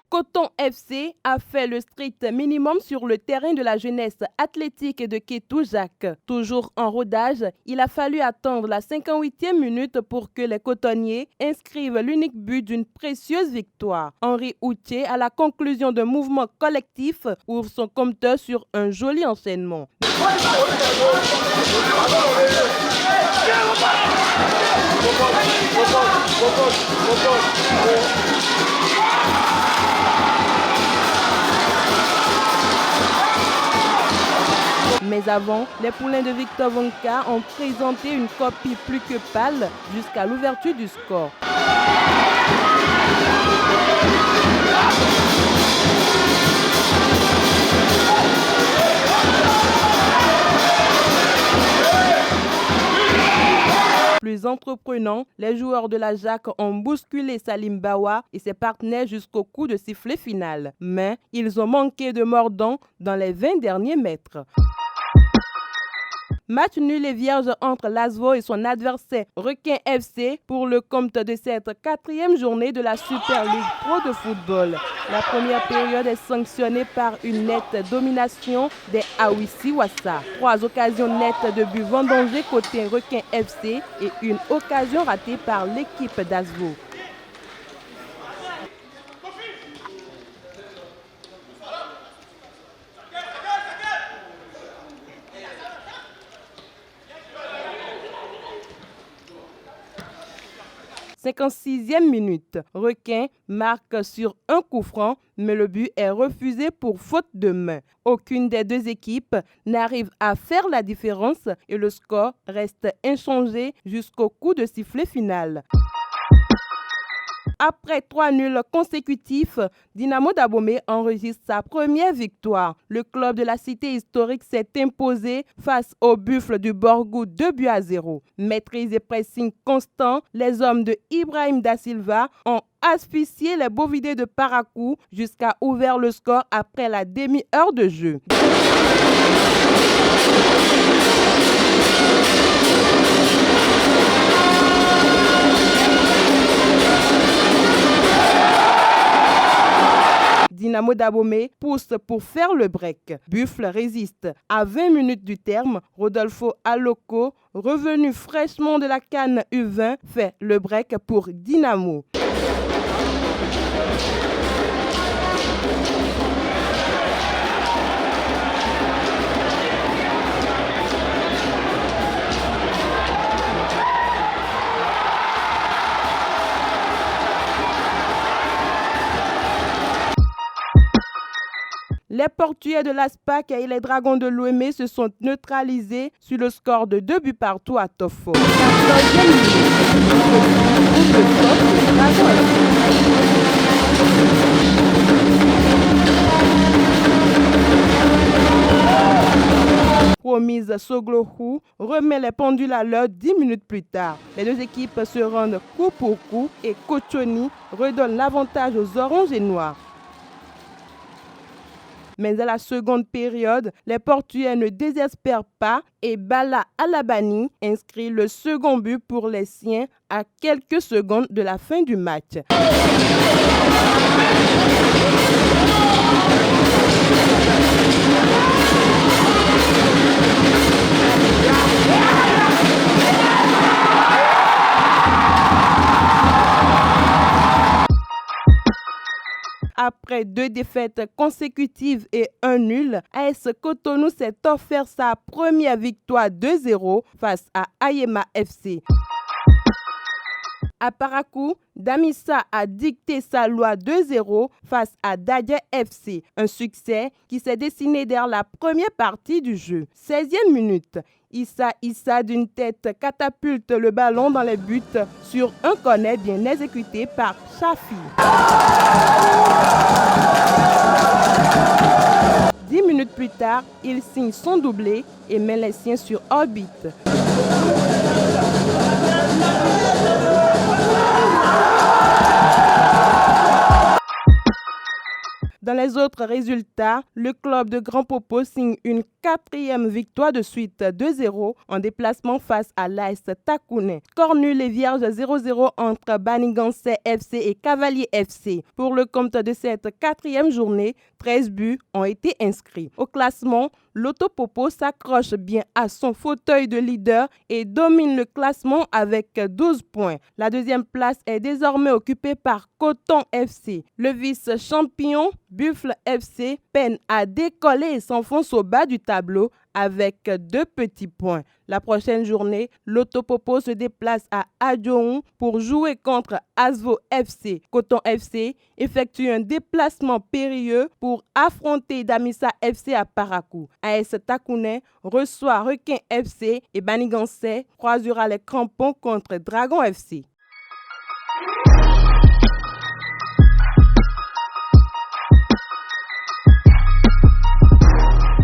Coton FC a fait le strict minimum sur le terrain de la jeunesse athlétique de Kétou-Jacques. Toujours en rodage, il a fallu attendre la 58e minute pour que les cotonniers inscrivent l'unique but d'une précieuse victoire. Henri Outier, à la conclusion d'un mouvement collectif, ouvre son compteur sur un joli enchaînement. Mais avant, les poulains de Victor Vonka ont présenté une copie plus que pâle jusqu'à l'ouverture du score. Plus entreprenants, les joueurs de la Jacques ont bousculé Salim Bawa et ses partenaires jusqu'au coup de sifflet final. Mais ils ont manqué de mordant dans les 20 derniers mètres. Match nul et vierge entre Lasveau et son adversaire Requin FC pour le compte de cette 4e journée de la Super League Pro de football. La première période est sanctionnée par une nette domination des Awissi Wassa. 3 occasions nettes de but vendangées côté Requin FC et une occasion ratée par l'équipe d'Asveau. « 56e minute. Requin marque sur un coup franc, mais le but est refusé pour faute de main. Aucune des deux équipes n'arrive à faire la différence et le score reste inchangé jusqu'au coup de sifflet final. Après 3 nuls consécutifs, Dynamo d'Abomey enregistre sa première victoire. Le club de la cité historique s'est imposé face au Buffle du Borgou 2-0. Maîtrise et pressing constant, les hommes de Ibrahim Da Silva ont asphyxié les bovidés de Parakou jusqu'à ouvrir le score après la demi-heure de jeu. Dynamo d'Abomey pousse pour faire le break. Buffle résiste. À 20 minutes du terme, Rodolfo Aloko, revenu fraîchement de la CAN U20, fait le break pour Dynamo. Les Portugais de l'Aspac et les Dragons de l'Ouémé se sont neutralisés sur le score de 2-0 à Tofo. 14e minute. Promise Soglohou remet les pendules à l'heure 10 minutes plus tard. Les deux équipes se rendent coup pour coup et Kochoni redonne l'avantage aux oranges et noirs. Mais à la seconde période, les Portugais ne désespèrent pas et Bala Alabani inscrit le second but pour les siens à quelques secondes de la fin du match. Après 2 défaites consécutives et un nul, AS Cotonou s'est offert sa première victoire 2-0 face à Ayema FC. À Parakou, Damissa a dicté sa loi 2-0 face à Dadja FC, un succès qui s'est dessiné dès la première partie du jeu. 16e minute, Issa d'une tête catapulte le ballon dans les buts sur un corner bien exécuté par Chafi. 10 minutes plus tard, il signe son doublé et met les siens sur orbite. Dans les autres résultats, le club de Grand Popo signe une 4e victoire de suite 2-0 en déplacement face à l'AS Takouné. Score nul et vierge 0-0 entre Banigansé FC et Cavalier FC. Pour le compte de cette 4e journée, 13 buts ont été inscrits. Au classement, Loto Popo s'accroche bien à son fauteuil de leader et domine le classement avec 12 points. La 2e place est désormais occupée par Coton FC. Le vice-champion, Buffle FC, peine à décoller et s'enfonce au bas du tableau avec 2 petits points. La prochaine journée, Loto Popo se déplace à Adjoun pour jouer contre Asvo FC. Coton FC effectue un déplacement périlleux pour affronter Damissa FC à Parakou. AS Takouné reçoit Requin FC et Banigansé croisera les crampons contre Dragon FC.